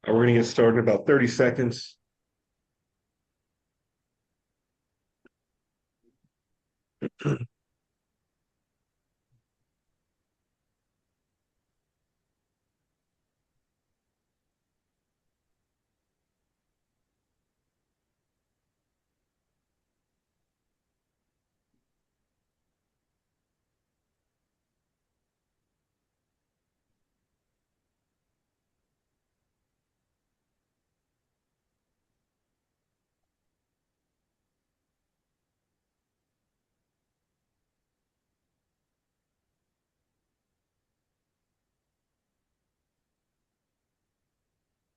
We're going to get started in about 30 seconds.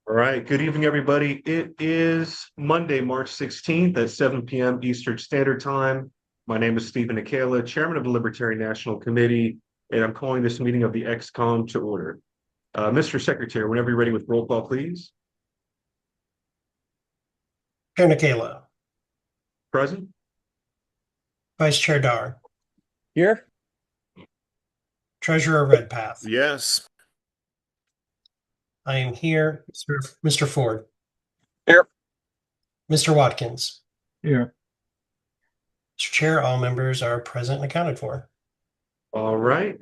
All right. Good evening, everybody. It is Monday, March 16th at 7 p.m. Eastern Standard Time. My name is Stephen Akela, Chairman of the Libertarian National Committee, and I'm calling this meeting of the ExCom to order. Mr. Secretary, whenever you're ready with roll call, please. Chair Nikela. Present. Vice Chair Dar. Here. Treasurer Redpath. Yes. I am here. Mr. Ford. Here. Mr. Watkins. Here. Mr. Chair, all members are present and accounted for. All right.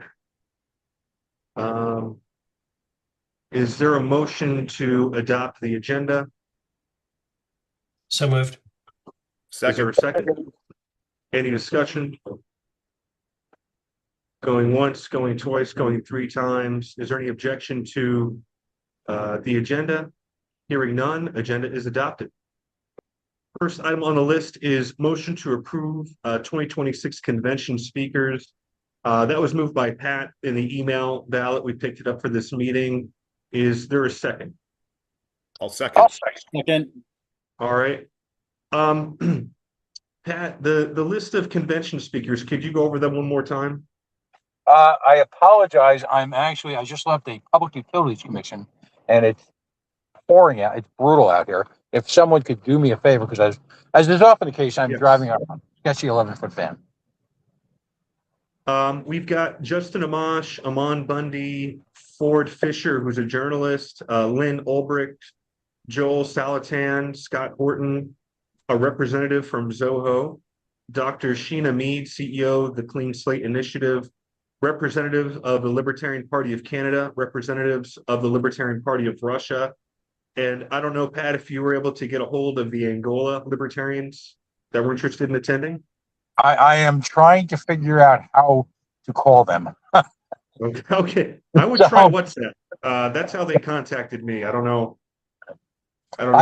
Is there a motion to adopt the agenda? So moved. Is there a second? Any discussion? Going once, going twice, going three times. Is there any objection to the agenda? Hearing none, agenda is adopted. First item on the list is motion to approve 2026 convention speakers. That was moved by Pat in the email ballot. We picked it up for this meeting. Is there a second? I'll second. All right. Pat, the list of convention speakers, could you go over them one more time? I apologize. I just left the Public Utilities Commission, and it's pouring out. It's brutal out here. If someone could do me a favor, because as is often the case, I'm driving a sketchy 11-foot van. We've got Justin Amash, Amon Bundy, Ford Fisher, who's a journalist, Lynn Ulbricht, Joel Salatan, Scott Horton, a representative from Zoho, Dr. Sheena Mead, CEO of the Clean Slate Initiative, representative of the Libertarian Party of Canada, representatives of the Libertarian Party of Russia. And I don't know, Pat, if you were able to get a hold of the Angola libertarians that were interested in attending. I am trying to figure out how to call them. Okay. I would try WhatsApp. That's how they contacted me. I don't know. For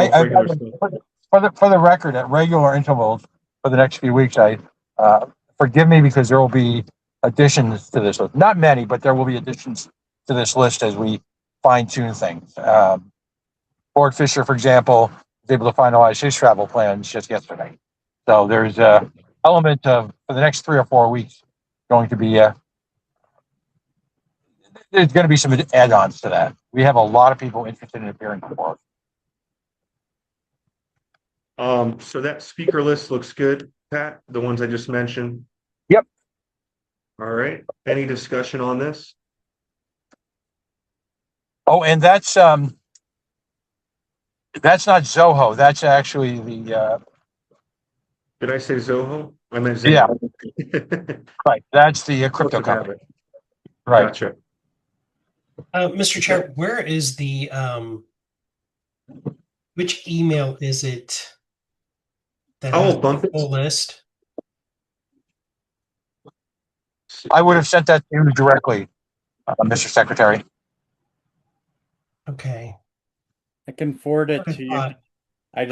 the record, at regular intervals for the next few weeks, forgive me because there will be additions to this list. Not many, but there will be additions to this list as we fine-tune things. Ford Fisher, for example, was able to finalize his travel plans just yesterday. So there's a element of, for the next 3 or 4 weeks, going to be there's going to be some add-ons to that. We have a lot of people interested in appearing before us. So that speaker list looks good, Pat, the ones I just mentioned. Yep. All right. Any discussion on this? Oh, and that's not Zoho. That's actually the Did I say Zoho? I meant Zoho. Yeah. Right. That's the crypto company. Right. Gotcha. Mr. Chair, where is the which email is it that has the full list? I would have sent that to you directly, Mr. Secretary. Okay. I can forward it to you. I've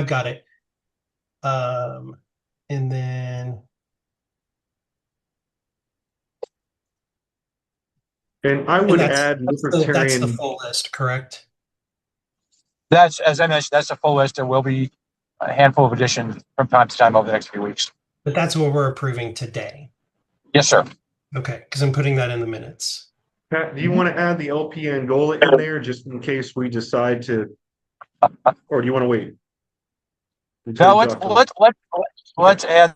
got it. And then. And I would add Libertarian. That's the full list, correct? That's, as I mentioned, that's a full list. There will be a handful of additions from time to time over the next few weeks. But that's what we're approving today. Yes, sir. Okay, because I'm putting that in the minutes. Pat, do you want to add the LP Angola in there just in case we decide to, or do you want to wait? No, let's add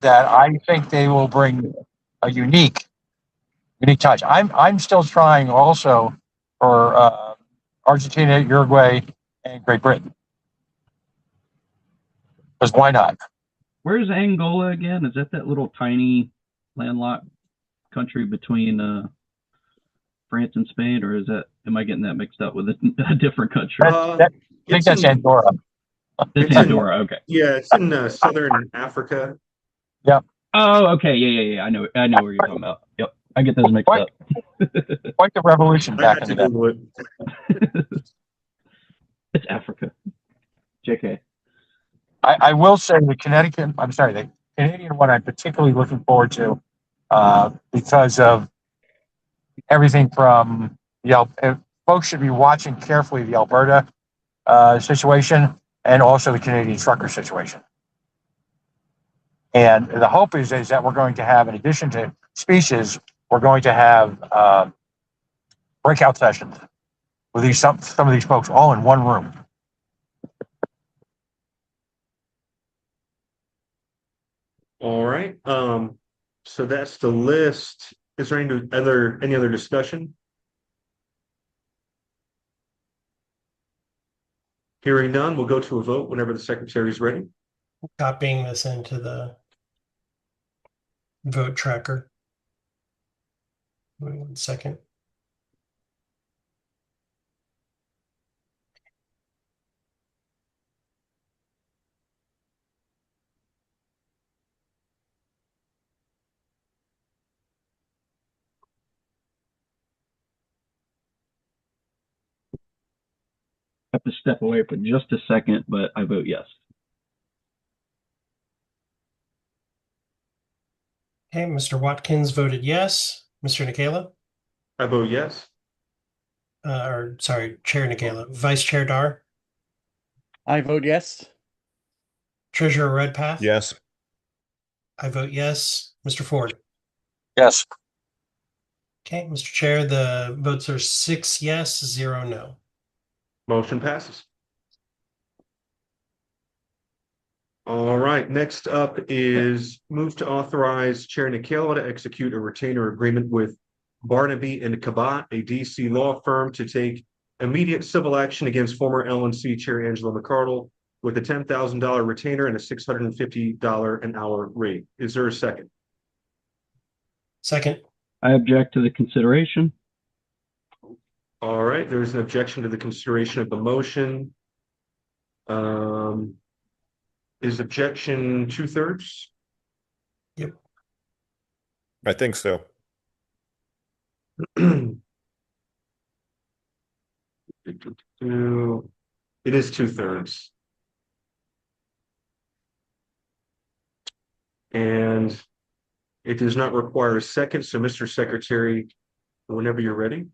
that. I think they will bring a unique touch. I'm still trying also for Argentina, Uruguay, and Great Britain. Because why not? Where's Angola again? Is that little tiny landlocked country between France and Spain, or am I getting that mixed up with a different country? I think that's Andorra. That's Andorra. Okay. Yeah, it's in southern Africa. Oh, okay. Yeah. I know where you're talking about. Yep. I get those mixed up. Quite the revolution I back had in to the day. Google it. It's Africa. JK. I will say the Canadian one I'm particularly looking forward to because of everything from folks should be watching carefully the Alberta situation and also the Canadian trucker situation. And the hope is that we're going to have, in addition to speeches, we're going to have breakout sessions with some of these folks all in one room. All right. So that's the list. Is there any other discussion? Hearing none, we'll go to a vote whenever the secretary is ready. Copying this into the vote tracker. Wait 1 second. I have to step away for just a second, but I vote yes. Okay, Mr. Watkins voted yes. Mr. Nikela, I vote yes. Chair Nikela. Vice Chair Dar, I vote yes. Treasurer Redpath. Yes. I vote yes. Mr. Ford. Yes. Okay, Mr. Chair, the votes are 6 yes, 0 no. Motion passes. All right, next up is move to authorize Chair Nikela to execute a retainer agreement with Barnaby and Cabot, a DC law firm, to take immediate civil action against former LNC Chair Angela McCardle with a $10,000 retainer and a $650 an hour rate. Is there a second? Second. I object to the consideration. All right, there's an objection to the consideration of the motion. Is objection 2/3? Yep. I think so. It is 2/3. And it does not require a second. So, Mr. Secretary, whenever you're ready.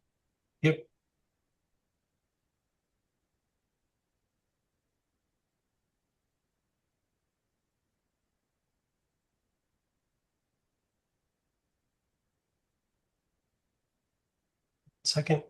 Yep. Second.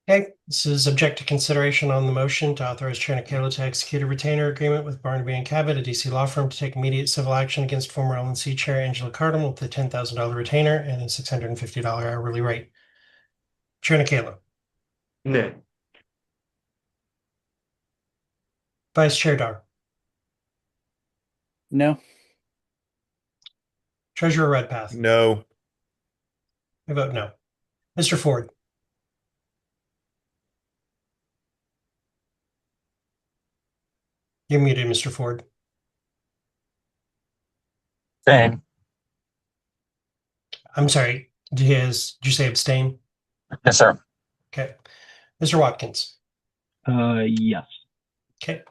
Okay, this is object to consideration on the motion to authorize Chair Nikela to execute a retainer agreement with Barnaby and Cabot, a DC law firm, to take immediate civil action against former LNC Chair Angela Cardinal with a $10,000 retainer and a $650 hourly rate. Chair Nikela. Nay. Vice Chair Dar. No. Treasurer Redpath. No. I vote no. Mr. Ford. You're muted, Mr. Ford. Same. I'm sorry. Did you say abstain? Yes, sir. Okay. Mr. Watkins. Yes. Okay.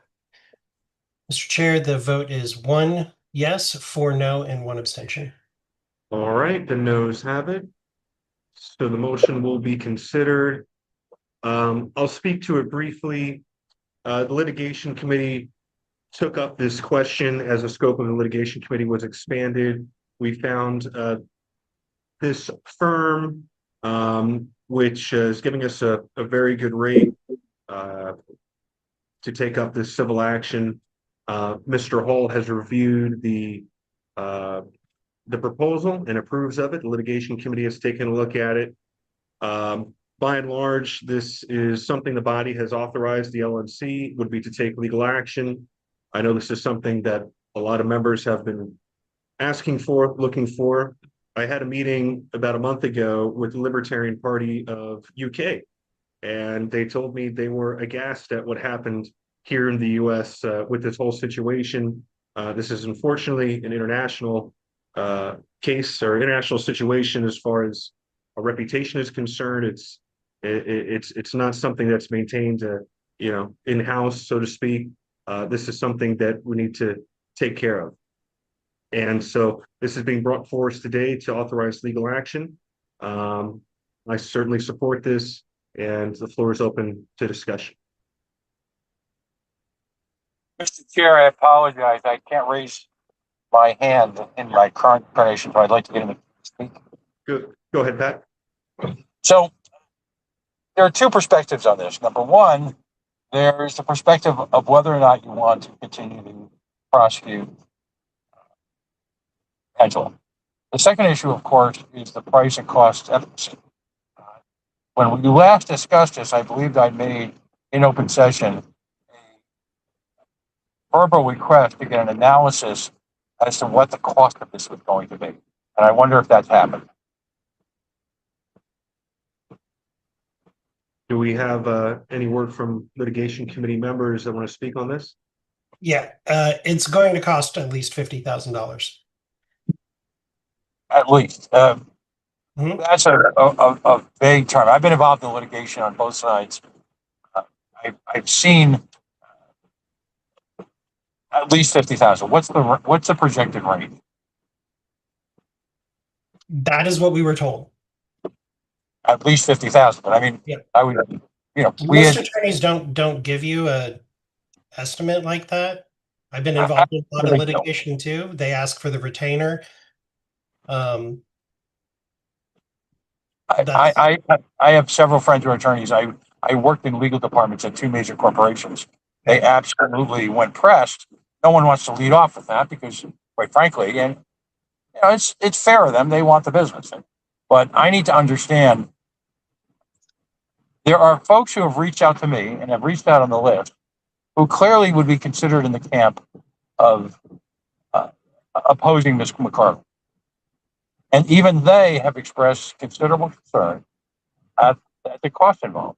Mr. Chair, the vote is 1 yes, 4 no, and 1 abstention. All right, the noes have it. So the motion will be considered. I'll speak to it briefly. The litigation committee took up this question as the scope of the litigation committee was expanded. We found this firm, which is giving us a very good rate to take up this civil action. Mr. Hall has reviewed the proposal and approves of it. The litigation committee has taken a look at it. By and large, this is something the body has authorized the LNC would be to take legal action. I know this is something that a lot of members have been asking for, looking for. I had a meeting about a month ago with the Libertarian Party of UK, and they told me they were aghast at what happened here in the US with this whole situation. This is unfortunately an international case or international situation as far as a reputation is concerned. It's not something that's maintained, in-house, so to speak. This is something that we need to take care of. And so this is being brought forth today to authorize legal action. I certainly support this, and the floor is open to discussion. Mr. Chair, I apologize. I can't raise my hand in my current incarnation, so I'd like to get him to speak. Good. Go ahead, Pat. So there are two perspectives on this. Number one, there's the perspective of whether or not you want to continue to prosecute Angela. The second issue, of course, is the price and cost efficacy. When we last discussed this, I believed I made in open session a verbal request to get an analysis as to what the cost of this was going to be. And I wonder if that's happened. Do we have any word from litigation committee members that want to speak on this? Yeah, it's going to cost at least $50,000. At least. That's a vague term. I've been involved in litigation on both sides. I've seen at least 50,000. What's the projected rate? That is what we were told. At least 50,000. But I mean, Yeah. I would, Most attorneys don't give you a estimate like that. I've been involved in a lot of litigation too. They ask for the retainer. I have several friends who are attorneys. I worked in legal departments at two major corporations. They absolutely, when pressed, no one wants to lead off with that because, quite frankly, and it's fair of them. They want the business. But I need to understand there are folks who have reached out to me and have reached out on the list who clearly would be considered in the camp of opposing Ms. McCarthy. And even they have expressed considerable concern at the cost involved.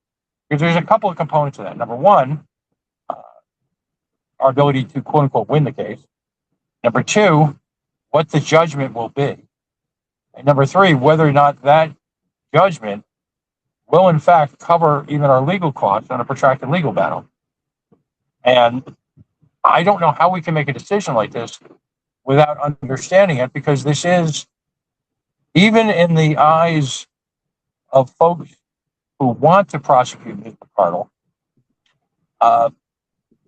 Because there's a couple of components to that. Number one, our ability to quote unquote win the case. Number two, what the judgment will be. And number three, whether or not that judgment will in fact cover even our legal costs on a protracted legal battle. And I don't know how we can make a decision like this without understanding it, because this is, even in the eyes of folks who want to prosecute Ms. McCardle,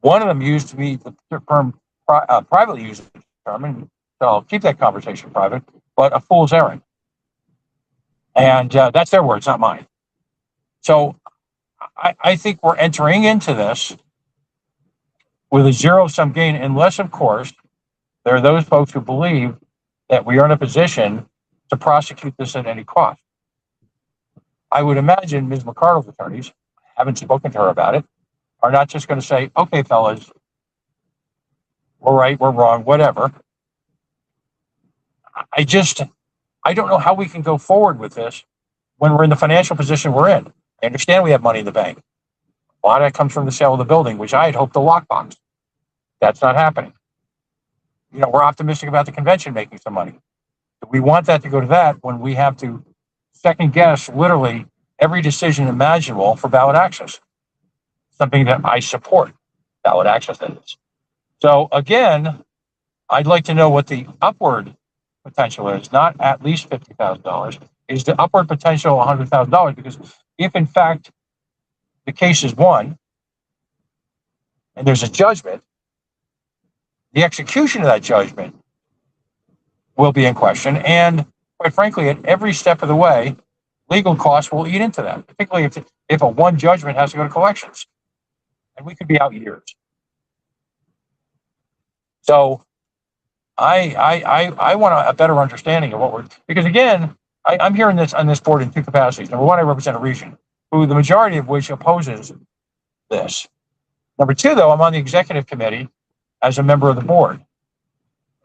one of them used to be the term, privately used the term, and so I'll keep that conversation private, but a fool's errand. And that's their words, not mine. So I think we're entering into this with a zero-sum gain, unless, of course, there are those folks who believe that we are in a position to prosecute this at any cost. I would imagine Ms. McCardle's attorneys, haven't spoken to her about it, are not just going to say, okay, fellas, we're right, we're wrong, whatever. I don't know how we can go forward with this when we're in the financial position we're in. I understand we have money in the bank. A lot of that comes from the sale of the building, which I had hoped to lockbox. That's not happening. We're optimistic about the convention making some money. We want that to go to that when we have to second guess literally every decision imaginable for ballot access. Something that I support, ballot access is. So again, I'd like to know what the upward potential is, not at least $50,000, is the upward potential $100,000, because if in fact the case is won and there's a judgment, the execution of that judgment will be in question. And quite frankly, at every step of the way, legal costs will eat into that, particularly if a one judgment has to go to collections. And we could be out years. So I want a better understanding of what we're, because again, I'm hearing this on this board in two capacities. Number one, I represent a region who the majority of which opposes this. Number two, though, I'm on the executive committee as a member of the board.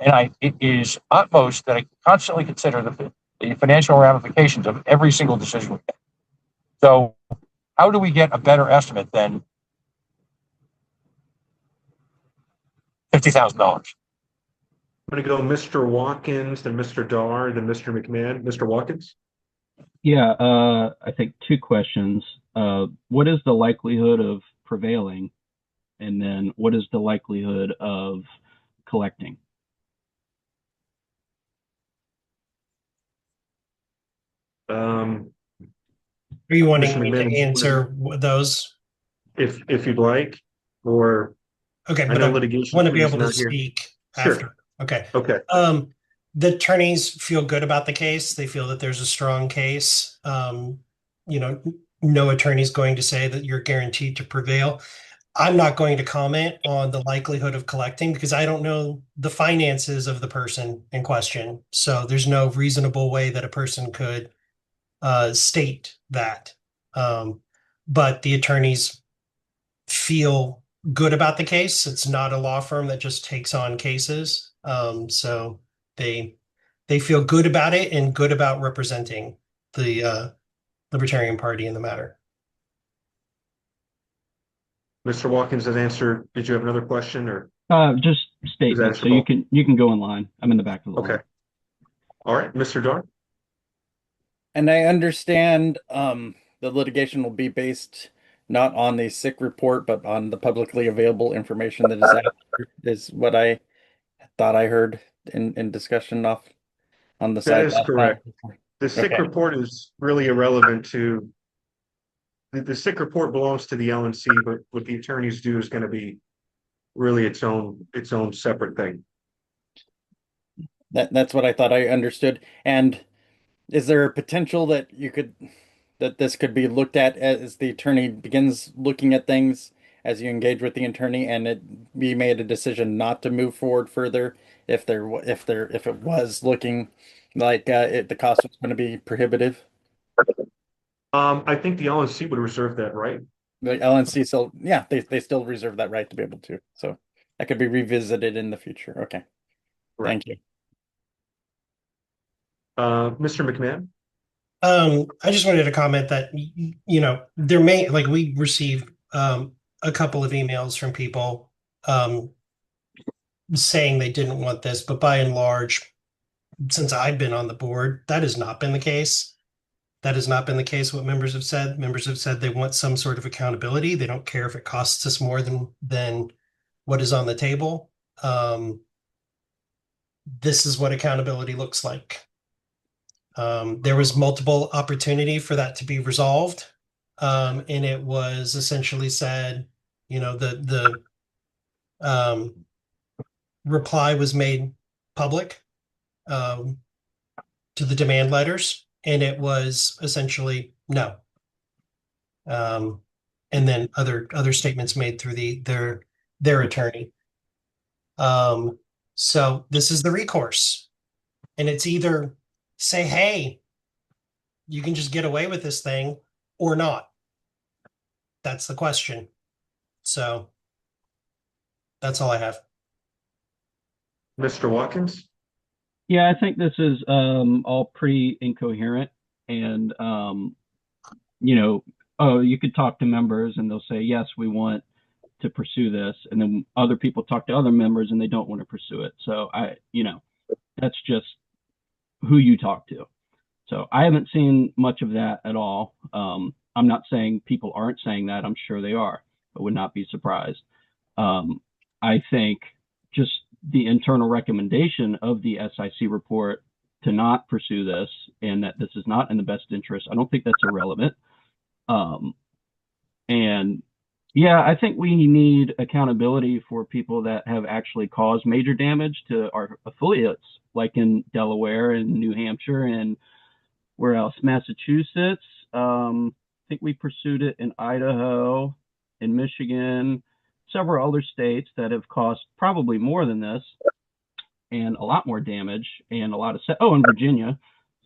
And it is utmost that I constantly consider the financial ramifications of every single decision we make. So how do we get a better estimate than $50,000? I'm going to go Mr. Watkins, then Mr. Dar, then Mr. McMahon. Mr. Watkins? Yeah, I think two questions. What is the likelihood of prevailing? And then what is the likelihood of collecting? Are you wanting Mr. me to McMahon, answer those? if you'd like, or Okay, I but know I litigation want to be is able to not here. speak Sure. after. Okay. Okay. The attorneys feel good about the case. They feel that there's a strong case. You know, no attorney's going to say that you're guaranteed to prevail. I'm not going to comment on the likelihood of collecting because I don't know the finances of the person in question. So there's no reasonable way that a person could state that. But the attorneys feel good about the case. It's not a law firm that just takes on cases. So they feel good about it and good about representing the Libertarian Party in the matter. Mr. Watkins has answered. Did you have another question or? Just statement. So you can go in line. I'm in the back of the line. Okay. All right, Mr. Dar. And I understand the litigation will be based not on the sick report, but on the publicly available information that is out there, is what I thought I heard in discussion off on the That side is last correct. time. The sick Okay. report is really irrelevant to the sick report belongs to the LNC, but what the attorneys do is going to be really its own separate thing. That's what I thought I understood. And is there a potential that this could be looked at as the attorney begins looking at things as you engage with the attorney, and it be made a decision not to move forward further if it was looking like the cost was going to be prohibitive? I think the LNC would reserve that right. The LNC still, yeah, they still reserve that right to be able to. So that could be revisited in the future. Okay. Right. Thank you. Mr. McMahon. I just wanted to comment that you know there may like we received a couple of emails from people saying they didn't want this, but by and large, since I've been on the board, that has not been the case. That has not been the case. What members have said. Members have said they want some sort of accountability. They don't care if it costs us more than what is on the table. This is what accountability looks like. There was multiple opportunity for that to be resolved. And it was essentially said, you know, the reply was made public to the demand letters, and it was essentially no. And then other statements made through their attorney. So this is the recourse, and it's either say, hey, you can just get away with this thing or not. That's the question. So that's all I have. Mr. Watkins. Yeah, I think this is all pretty incoherent, and you know, oh, you could talk to members and they'll say, yes, we want to pursue this, and then other people talk to other members and they don't want to pursue it. So that's just who you talk to. So I haven't seen much of that at all. I'm not saying people aren't saying that. I'm sure they are. I would not be surprised. I think just the internal recommendation of the SIC report to not pursue this and that this is not in the best interest, I don't think that's irrelevant. And yeah, I think we need accountability for people that have actually caused major damage to our affiliates, like in Delaware and New Hampshire and where else? Massachusetts. I think we pursued it in Idaho, in Michigan, several other states that have caused probably more than this and a lot more damage and a lot of in Virginia.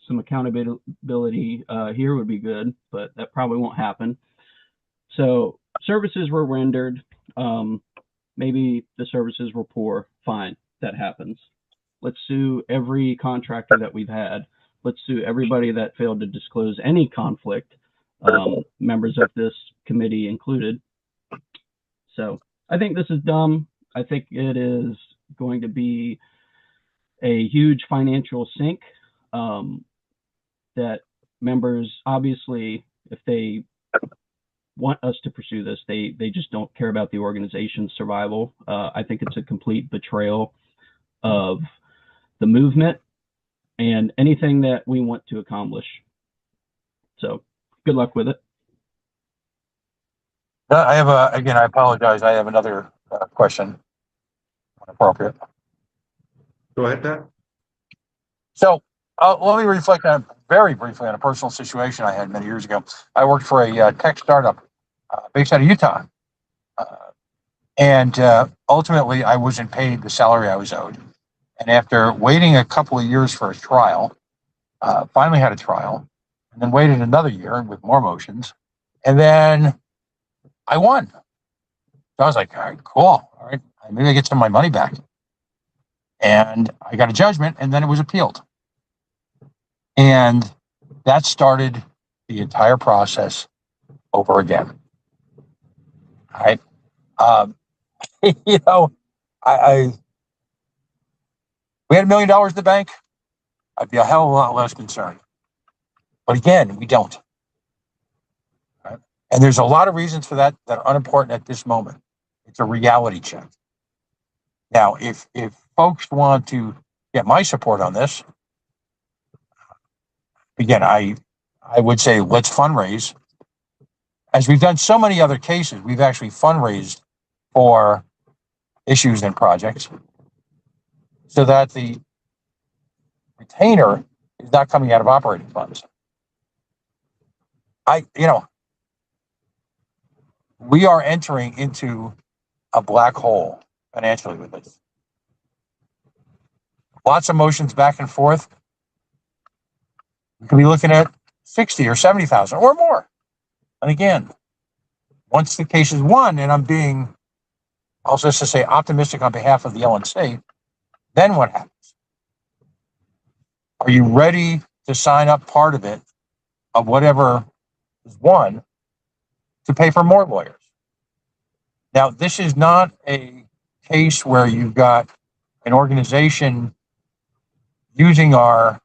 Some accountability here would be good, but that probably won't happen. So services were rendered. Maybe the services were poor. Fine, that happens. Let's sue every contractor that we've had. Let's sue everybody that failed to disclose any conflict, members of this committee included. So I think this is dumb. I think it is going to be a huge financial sink that members, obviously, if they want us to pursue this, they just don't care about the organization's survival. I think it's a complete betrayal of the movement and anything that we want to accomplish. So good luck with it. I have again, I apologize. I have another question. Appropriate. Go ahead, Pat. So let me reflect on very briefly on a personal situation I had many years ago. I worked for a tech startup based out of Utah. And ultimately, I wasn't paid the salary I was owed. And after waiting a couple of years for a trial, finally had a trial, and then waited another year with more motions. And then I won. So I was like, all right, cool. All right, maybe I get some of my money back. And I got a judgment, and then it was appealed. And that started the entire process over again. All right. You know, we had $1 million in the bank, I'd be a hell of a lot less concerned. But again, we don't. Right? And there's a lot of reasons for that that are unimportant at this moment. It's a reality check. Now, if folks want to get my support on this, again, I would say let's fundraise. As we've done so many other cases, we've actually fundraised for issues and projects so that the retainer is not coming out of operating funds. We are entering into a black hole financially with this. Lots of motions back and forth. We could be looking at 60 or 70,000 or more. And again, once the case is won, and I'm being, I'll just to say, optimistic on behalf of the LNC, then what happens? Are you ready to sign up part of it, of whatever is won, to pay for more lawyers? Now, this is not a case where you've got an organization using our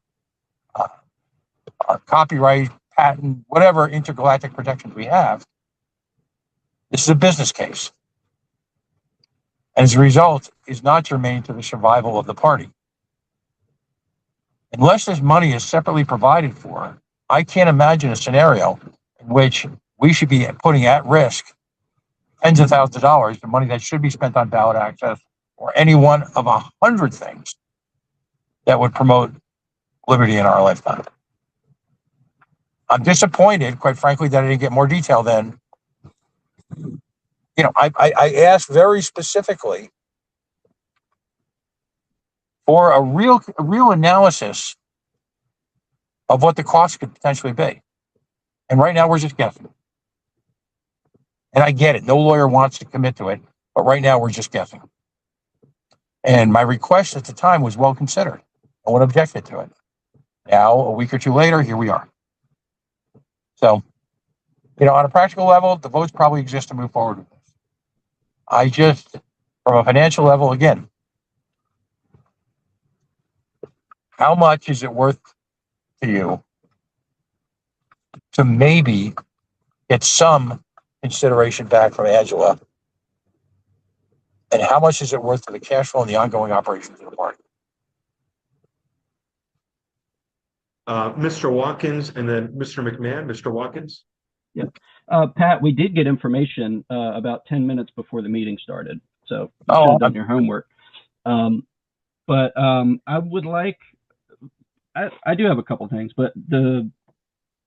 copyright, patent, whatever intergalactic protections we have. This is a business case. And as a result, is not germane to the survival of the party. Unless this money is separately provided for, I can't imagine a scenario in which we should be putting at risk tens of thousands of dollars, the money that should be spent on ballot access or any one of 100 things that would promote liberty in our lifetime. I'm disappointed, quite frankly, that I didn't get more detail than, I asked very specifically for a real analysis of what the cost could potentially be. And right now we're just guessing. And I get it. No lawyer wants to commit to it, but right now we're just guessing. And my request at the time was well considered. No one objected to it. Now, a week or two later, here we are. So, on a practical level, the votes probably exist to move forward with this. I just, from a financial level, again, how much is it worth to you to maybe get some consideration back from Angela? And how much is it worth to the cash flow and the ongoing operations of the party? Mr. Watkins and then Mr. McMahon. Mr. Watkins. Pat, we did get information about 10 minutes before the meeting started, so you should Oh, have done your homework. I would like, I do have a couple things, but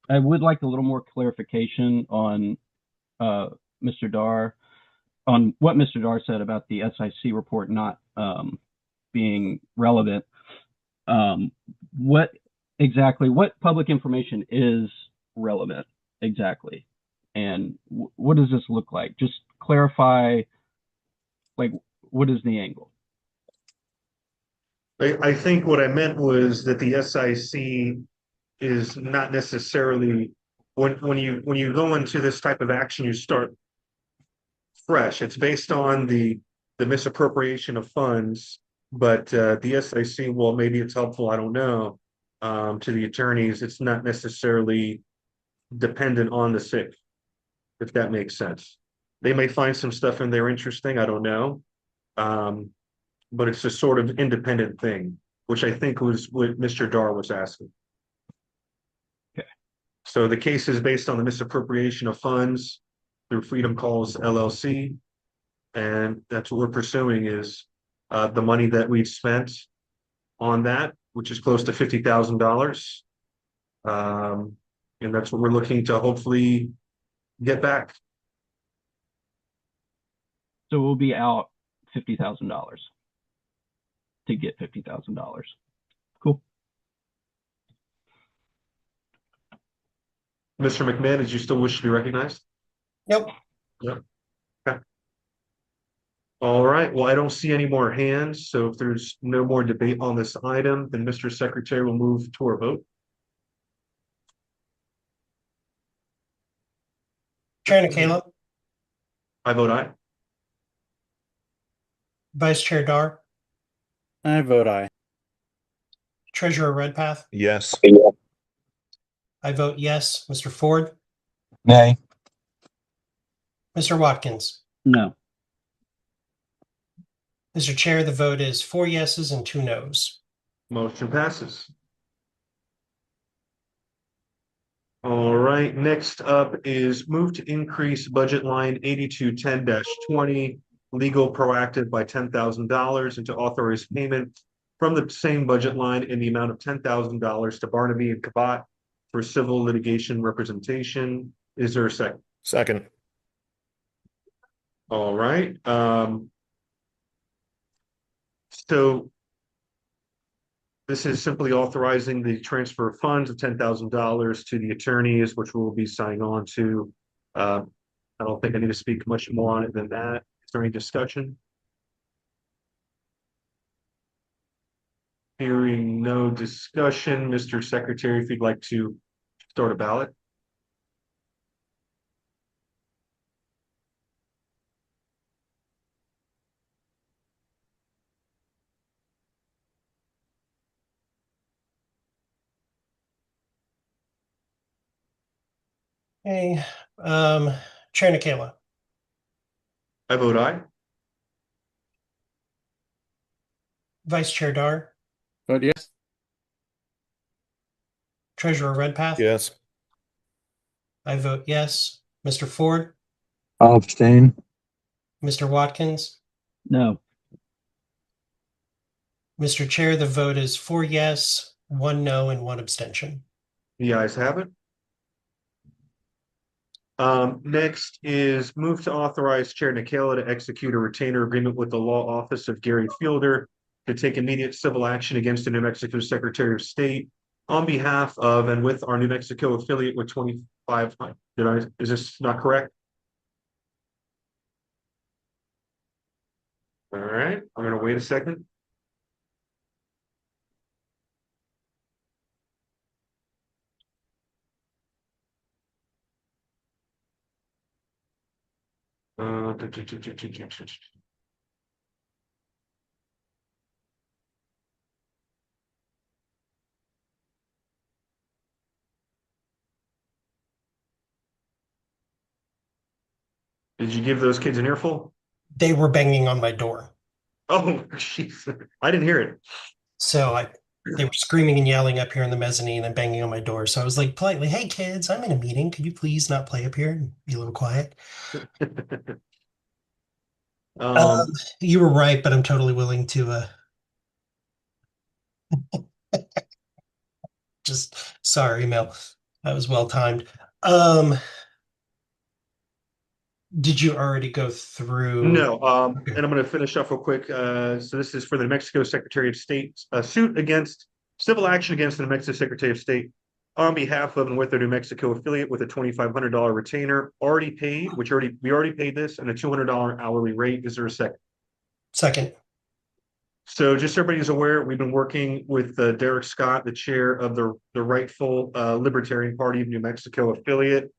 I would like a little more clarification on Mr. Dar, on what Mr. Dar said about the SIC report not being relevant. What public information is relevant exactly? And what does this look like? Just clarify, like, what is the angle? I think what I meant was that the SIC is not necessarily when you go into this type of action, you start fresh. It's based on the misappropriation of funds, but the SIC, well, maybe it's helpful, I don't know, to the attorneys. It's not necessarily dependent on the SIC, if that makes sense. They may find some stuff in there interesting, I don't know. But it's a sort of independent thing, which I think was what Mr. Dar was asking. Okay. So the case is based on the misappropriation of funds through Freedom Calls LLC. And that's what we're pursuing is the money that we've spent on that, which is close to $50,000. And that's what we're looking to hopefully get back. So we'll be out $50,000 to get $50,000. Cool. Mr. McMahon, did you still wish to be recognized? Yep. Yep. Okay. All right. Well, I don't see any more hands. So if there's no more debate on this item, then Mr. Secretary will move to our vote. Chair Nakala, I vote aye. Vice Chair Dar, I vote aye. Treasurer Redpath, Yes. I vote yes. Mr. Ford, nay. Mr. Watkins. No. Mr. Chair, the vote is 4 yeses and 2 nos. Motion passes. All right, next up is move to increase budget line 8210-20, legal proactive by $10,000 and to authorize payment from the same budget line in the amount of $10,000 to Barnaby and Cabot for civil litigation representation. Is there a second? Second. All right. So this is simply authorizing the transfer of funds of $10,000 to the attorneys, which we'll be signing on to. I don't think I need to speak much more on it than that. Is there any discussion? Hearing no discussion, Mr. Secretary, if you'd like to start a ballot. Okay. Chair Nakala, I vote aye. Vice Chair Dar, Vote yes. Treasurer Redpath. Yes. I vote yes. Mr. Ford, I'll abstain. Mr. Watkins. No. Mr. Chair, the vote is 4 yes, 1 no, and 1 abstention. The ayes have it. Next is move to authorize Chair Nakala to execute a retainer agreement with the law office of Gary Fielder to take immediate civil action against the New Mexico Secretary of State on behalf of and with our New Mexico affiliate with 25. Is this not correct? All right, I'm going to wait a second. Did you give those kids an earful? They were banging on my door. Oh, jeez. I didn't hear it. So They were screaming and yelling up here in the mezzanine and banging on my door. So I was like politely, "Hey kids, I'm in a meeting. Could you please not play up here and be a little quiet?" Um, Um, you were right, but I'm totally willing to just sorry, Mel. That was well timed. Um, did you already go through? no, Okay. and I'm going to finish off real quick. So this is for the New Mexico Secretary of State, suit against civil action against the New Mexico Secretary of State on behalf of and with their New Mexico affiliate with a $2,500 retainer already paid, we already paid this, and a $200 hourly rate. Is there a second? Second. So just so everybody's aware, we've been working with Derek Scott, the chair of the rightful Libertarian Party of New Mexico affiliate.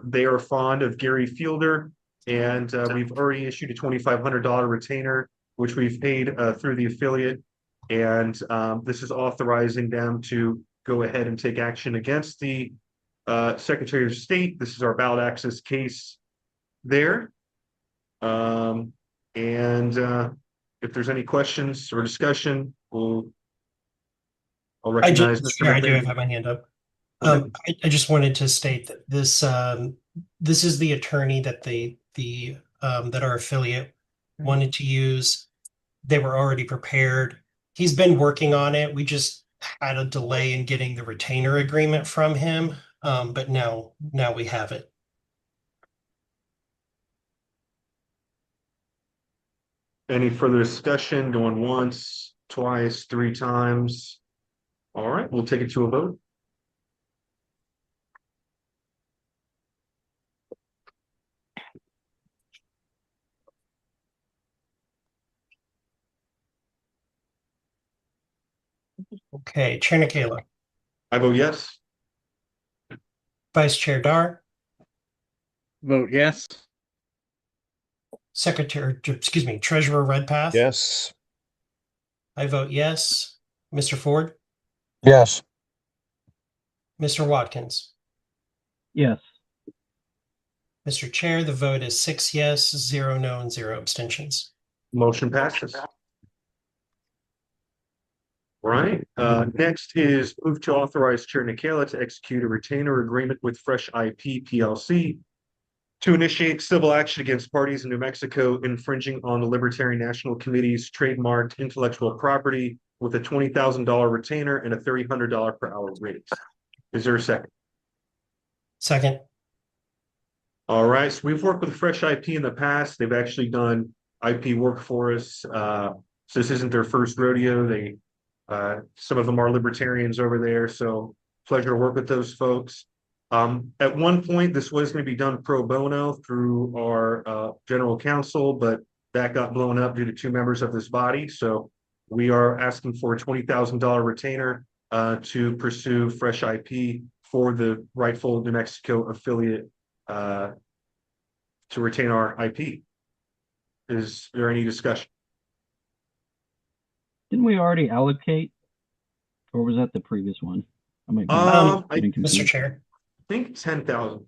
They are fond of Gary Fielder, and we've already issued a $2,500 retainer, which we've paid through the affiliate. And this is authorizing them to go ahead and take action against the Secretary of State. This is our ballot access case there. And if there's any questions or discussion, I'll I recognize just, Mr. yeah, I do McMahon. have my hand up. Okay. I just wanted to state that this is the attorney that that our affiliate wanted to use. They were already prepared. He's been working on it. We just had a delay in getting the retainer agreement from him. But now we have it. Any further discussion? Going once, twice, three times? All right, we'll take it to a vote. Okay, Chair Nikela, I vote yes. Vice Chair Dar, Vote yes. Treasurer Redpath. Yes. I vote yes. Mr. Ford, Yes. Mr. Watkins. Yes. Mr. Chair, the vote is 6 yes, 0 no, and 0 abstentions. Motion passes. Right. Next is move to authorize Chair Nikela to execute a retainer agreement with Fresh IP PLC to initiate civil action against parties in New Mexico infringing on the Libertarian National Committee's trademarked intellectual property with a $20,000 retainer and a $300 per hour raise. Is there a second? Second. All right, so we've worked with Fresh IP in the past. They've actually done IP work for us. So this isn't their first rodeo. Some of them are libertarians over there, so pleasure to work with those folks. At one point, this was going to be done pro bono through our general counsel, but that got blown up due to two members of this body. So we are asking for a $20,000 retainer to pursue Fresh IP for the rightful New Mexico affiliate to retain our IP. Is there any discussion? Didn't we already allocate, or was that the previous one? I might be getting Mr. confused. Chair, I think 10,000.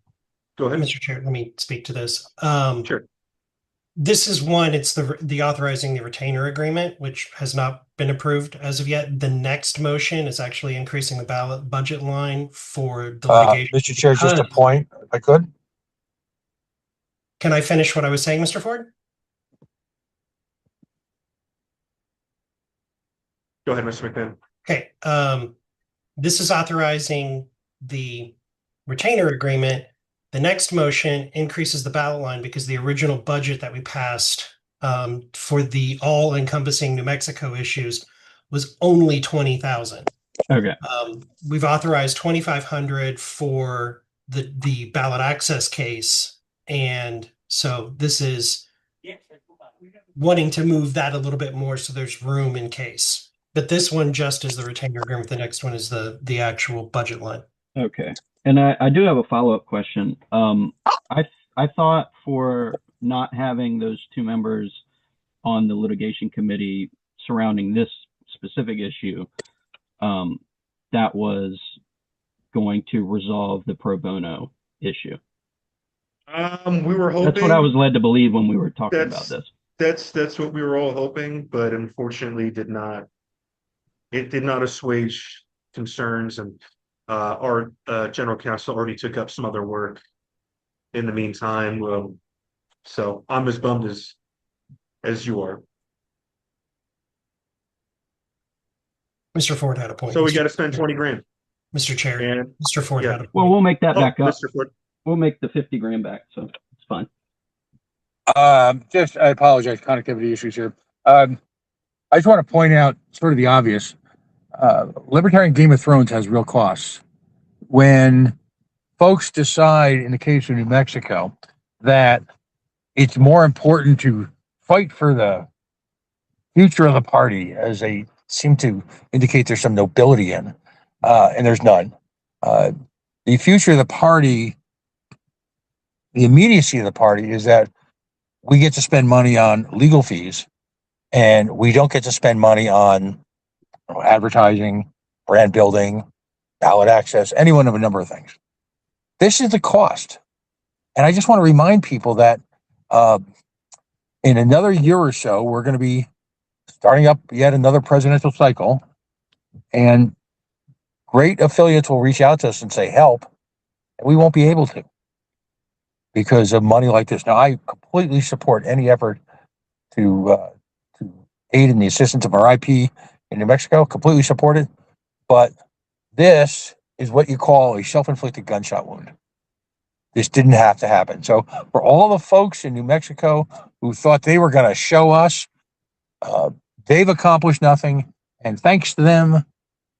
Go ahead. Mr. Chair, let me speak to this. Sure. This is one, it's the authorizing the retainer agreement, which has not been approved as of yet. The next motion is actually increasing the ballot budget line for the litigation. Mr. Chair, just a point, if I could. Can I finish what I was saying, Mr. Ford? Go ahead, Mr. McMahon. Okay, this is authorizing the retainer agreement. The next motion increases the ballot line because the original budget that we passed for the all-encompassing New Mexico issues was only 20,000. Okay. We've authorized 2,500 for the ballot access case, and so this is wanting to move that a little bit more so there's room in case. But this one just is the retainer agreement. The next one is the actual budget line. Okay. And I do have a follow-up question. I thought for not having those two members on the litigation committee surrounding this specific issue, that was going to resolve the pro bono issue. We were hoping. That's what I was led to believe when we were talking about this. That's what we were all hoping, but unfortunately did not it did not assuage concerns, and our general counsel already took up some other work in the meantime. So I'm as bummed as you are. Mr. Ford had a point. So we got to spend 20 grand. Mr. Chair, And Mr. Ford yeah. had a point. Well, we'll make that back up. Mr. Ford. We'll make the 50 grand back, so it's fine. I apologize, connectivity issues here. I just want to point out sort of the obvious. Libertarian Game of Thrones has real costs. When folks decide, in the case of New Mexico, that it's more important to fight for the future of the party, as they seem to indicate there's some nobility in, and there's none. The future of the party, the immediacy of the party is that we get to spend money on legal fees, and we don't get to spend money on advertising, brand building, ballot access, any one of a number of things. This is the cost. And I just want to remind people that in another year or so, we're going to be starting up yet another presidential cycle, and great affiliates will reach out to us and say, help, and we won't be able to because of money like this. Now, I completely support any effort to aid in the assistance of our IP in New Mexico, completely support it, but this is what you call a self-inflicted gunshot wound. This didn't have to happen. So for all the folks in New Mexico who thought they were going to show us, they've accomplished nothing, and thanks to them,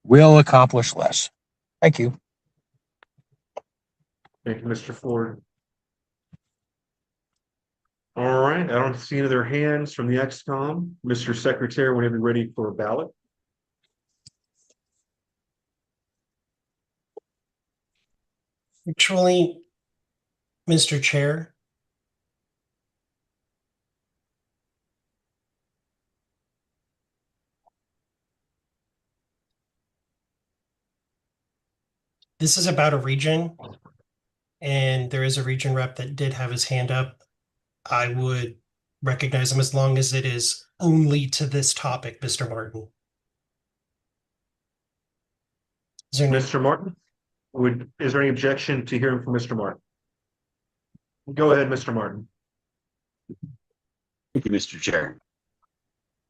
we'll accomplish less. Thank you. Thank you, Mr. Ford. All right, I don't see any other hands from the ExCom. Mr. Secretary, whenever you're ready for a ballot. Actually, Mr. Chair, this is about a region, and there is a region rep that did have his hand up. I would recognize him as long as it is only to this topic, Mr. Martin. Is there any- Mr. Martin, is there any objection to hearing from Mr. Martin? Go ahead, Mr. Martin. Thank you, Mr. Chair.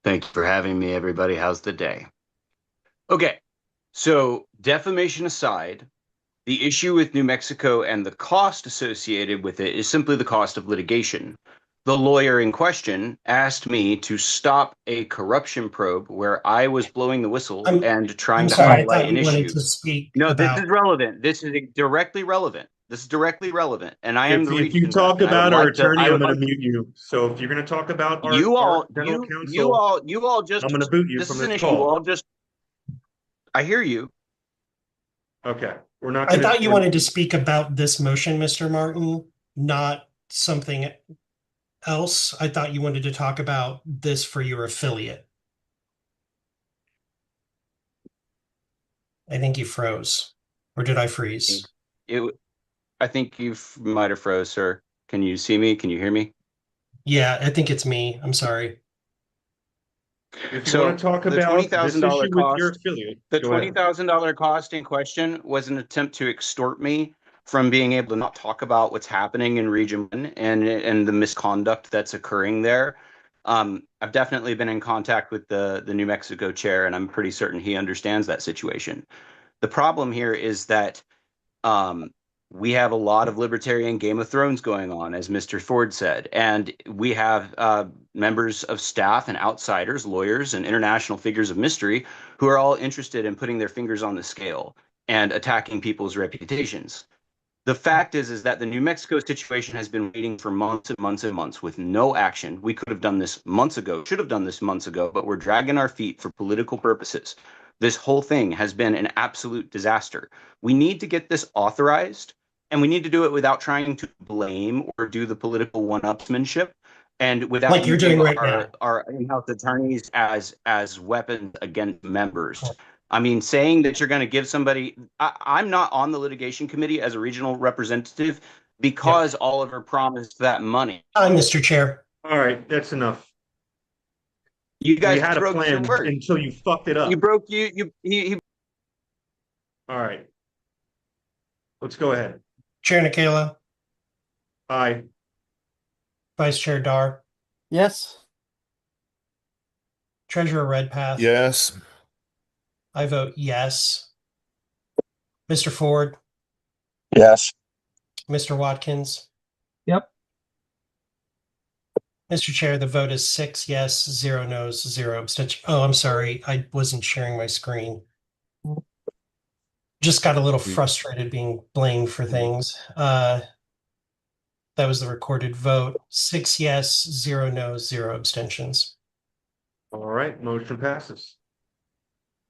Thank you for having me, everybody. How's the day? Okay, so defamation aside, the issue with New Mexico and the cost associated with it is simply the cost of litigation. The lawyer in question asked me to stop a corruption probe where I was blowing the whistle and trying to highlight an issue. No, this is relevant. This is directly relevant. This is directly relevant, and I am the If you region talk rep, and about our like to- attorney, I I'm would going to like- mute you. So if you're going to talk about our you all, general you counsel, you all just. I'm going to boot you This from is an this issue. You call. all just. I hear you. Okay, we're not. I thought you wanted to speak about this motion, Mr. Martin, not something else. I thought you wanted to talk about this for your affiliate. I think you froze. Or did I freeze? I think you might have froze, sir. Can you see me? Can you hear me? Yeah, I think it's me. I'm sorry. If you So want to talk the about this $20,000 issue with your affiliate, The go ahead. $20,000 cost in question was an attempt to extort me from being able to not talk about what's happening in Region 1 and the misconduct that's occurring there. I've definitely been in contact with the New Mexico chair, and I'm pretty certain he understands that situation. The problem here is that we have a lot of Libertarian Game of Thrones going on, as Mr. Ford said, and we have members of staff and outsiders, lawyers, and international figures of mystery who are all interested in putting their fingers on the scale and attacking people's reputations. The fact is that the New Mexico situation has been waiting for months and months and months with no action. We could have done this months ago, should have done this months ago, but we're dragging our feet for political purposes. This whole thing has been an absolute disaster. We need to get this authorized, and we need to do it without trying to blame or do the political one-upsmanship, and without Like you're using doing right now. our in-house attorneys as weapons against members. I mean, saying that you're going to give somebody, I'm not on the litigation committee as a regional representative because Oliver promised that money. Hi, Mr. Chair. All right, that's enough. You We guys had a broke your plan word. until you fucked it up. You broke he All right. Let's go ahead. Chair Nikela, Aye. Vice Chair Dar, Yes. Treasurer Redpath. Yes. I vote yes. Mr. Ford, Yes. Mr. Watkins. Yep. Mr. Chair, the vote is 6 yes, 0 no's, 0 abstention. Oh, I'm sorry. I wasn't sharing my screen. Just got a little frustrated being blamed for things. That was the recorded vote. 6 yes, 0 no's, 0 abstentions. All right, motion passes.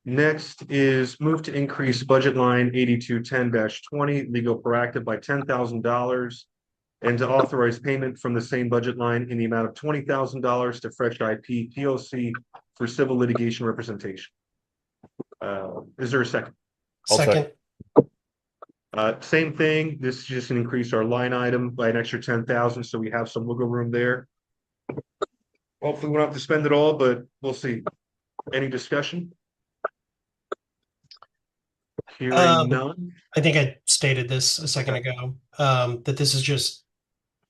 Next is move to increase budget line 8210-20 legal proactive by $10,000 and to authorize payment from the same budget line in the amount of $20,000 to Fresh IP PLC for civil litigation representation. Is there a second? I'll Second. Same thing. This is just an increase our line item by an extra 10,000, so we have some wiggle room there. Hopefully, we don't have to spend it all, but we'll see. Any discussion? Hearing none. I think I stated this a second ago, that this is just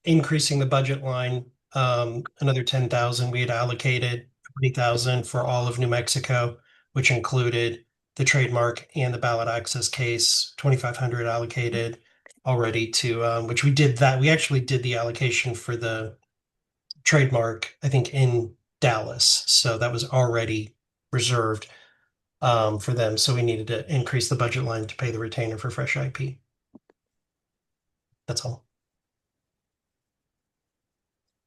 increasing the budget line, another 10,000. We had allocated 20,000 for all of New Mexico, which included the trademark and the ballot access case, 2,500 allocated already to, which we did that. We actually did the allocation for the trademark, I think, in Dallas. So that was already reserved for them. So we needed to increase the budget line to pay the retainer for Fresh IP. That's all.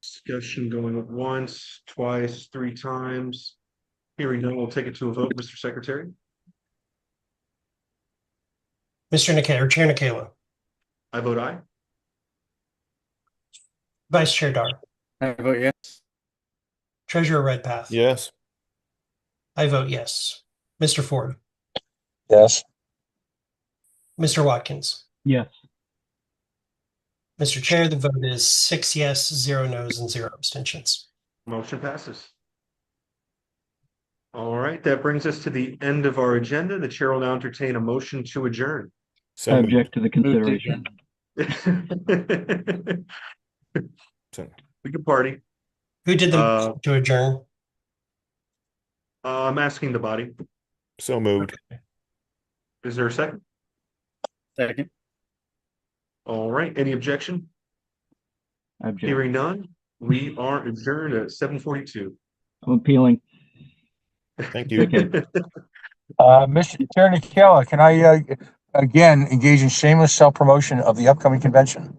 Discussion going once, twice, 3 times. Hearing none, we'll take it to a vote, Mr. Secretary. Mr. Nikela, or Chair Nikela. I vote aye. Vice Chair Dar. I vote yes. Treasurer Redpath. Yes. I vote yes. Mr. Ford. Yes. Mr. Watkins. Yes. Mr. Chair, the vote is 6 yes, 0 no's, and 0 abstentions. Motion passes. All right, that brings us to the end of our agenda. The chair will now entertain a motion to adjourn. So I moved. object to the consideration. We can party. Who did the motion to adjourn? I'm asking the body. So moved. Is there a second? Second. All right, any objection? I object. Hearing none, we are adjourned at 7:42. I'm appealing. Thank you. Okay. Mr. Chair Nikela, can I again engage in shameless self-promotion of the upcoming convention?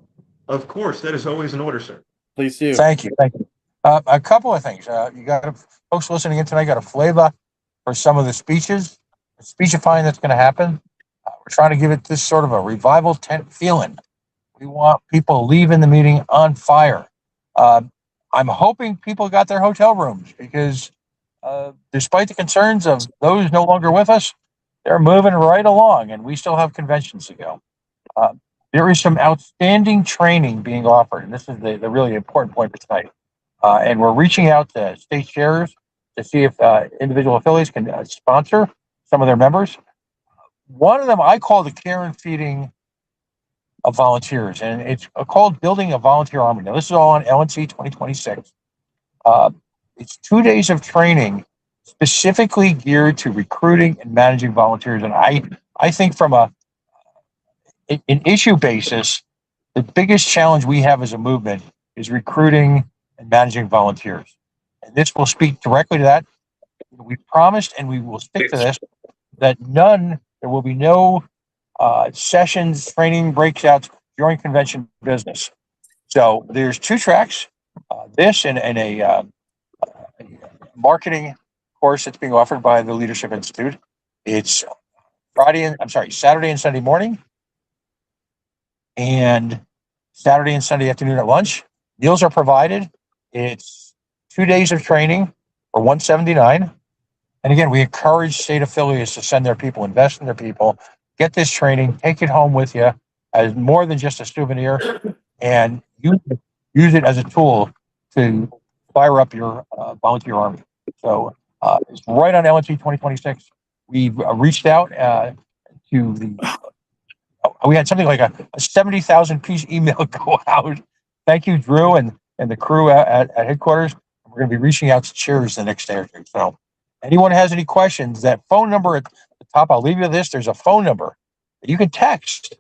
Of course, that is always in order, sir. Please do. Thank you. Thank you. A couple of things. You got folks listening in tonight got a flavor for some of the speeches, the speechifying that's going to happen. We're trying to give it this sort of a revival tent feeling. We want people leaving the meeting on fire. I'm hoping people got their hotel rooms because despite the concerns of those no longer with us, they're moving right along and we still have conventions to go. There is some outstanding training being offered, and this is the really important point for tonight. And we're reaching out to state chairs to see if individual affiliates can sponsor some of their members. One of them I call the care and feeding of volunteers, and it's called Building a Volunteer Army. Now, this is all on LNC 2026. It's 2 days of training specifically geared to recruiting and managing volunteers. And I think from an issue basis, the biggest challenge we have as a movement is recruiting and managing volunteers. And this will speak directly to that. We promised, and we will stick to this, that there will be no sessions, training, breakouts during convention business. So there's 2 tracks, this and a marketing course that's being offered by the Leadership Institute. It's Saturday and Sunday morning and Saturday and Sunday afternoon at lunch. Meals are provided. It's 2 days of training for $179. And again, we encourage state affiliates to send their people, invest in their people, get this training, take it home with you as more than just a souvenir, and use it as a tool to fire up your volunteer army. So it's right on LNC 2026. We've reached out to the. We had something like a 70,000 piece email go out. Thank you, Drew, and the crew at headquarters. We're going to be reaching out to chairs the next day or two. So, anyone has any questions, that phone number at the top, I'll leave you this. There's a phone number that you can text.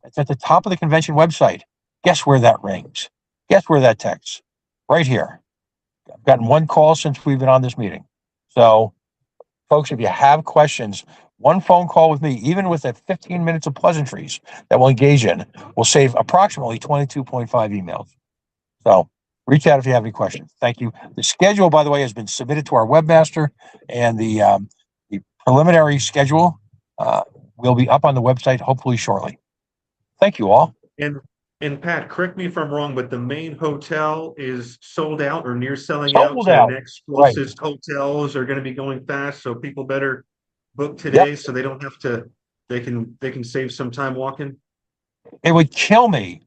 It's at the top of the convention website. Guess where that rings? Guess where that texts? Right here. I've gotten one call since we've been on this meeting. So, folks, if you have questions, one phone call with me, even with that 15 minutes of pleasantries that we'll engage in, will save approximately 22.5 emails. So reach out if you have any questions. Thank you. The schedule, by the way, has been submitted to our webmaster, and the preliminary schedule will be up on the website hopefully shortly. Thank you all. And Pat, correct me if I'm wrong, but the main hotel is sold out or near selling out. Sold So out. the next closest hotels are going to be going fast. So people better book today so they don't have to, they can save some time walking. It would kill me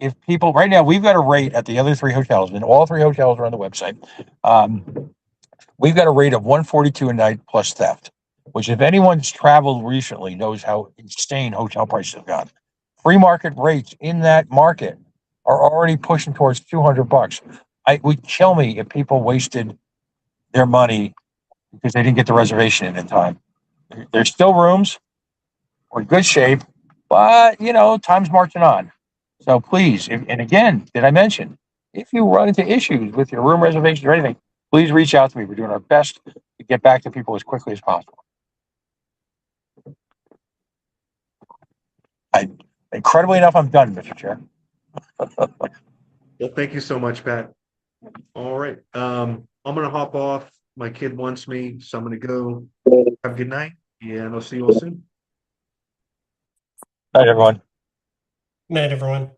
if people, right now, we've got a rate at the other three hotels, and all three hotels are on the website. We've got a rate of $142 a night plus theft, which if anyone's traveled recently knows how insane hotel prices have gone. Free market rates in that market are already pushing towards $200. It would kill me if people wasted their money because they didn't get the reservation in time. There's still rooms. We're in good shape, but time's marching on. So please, and again, did I mention, if you run into issues with your room reservations or anything, please reach out to me. We're doing our best to get back to people as quickly as possible. Incredibly enough, I'm done, Mr. Chair. Well, thank you so much, Pat. All right. I'm going to hop off. My kid wants me, so I'm going to go. Have a good night, and I'll see you all soon. Night, everyone. Night, everyone.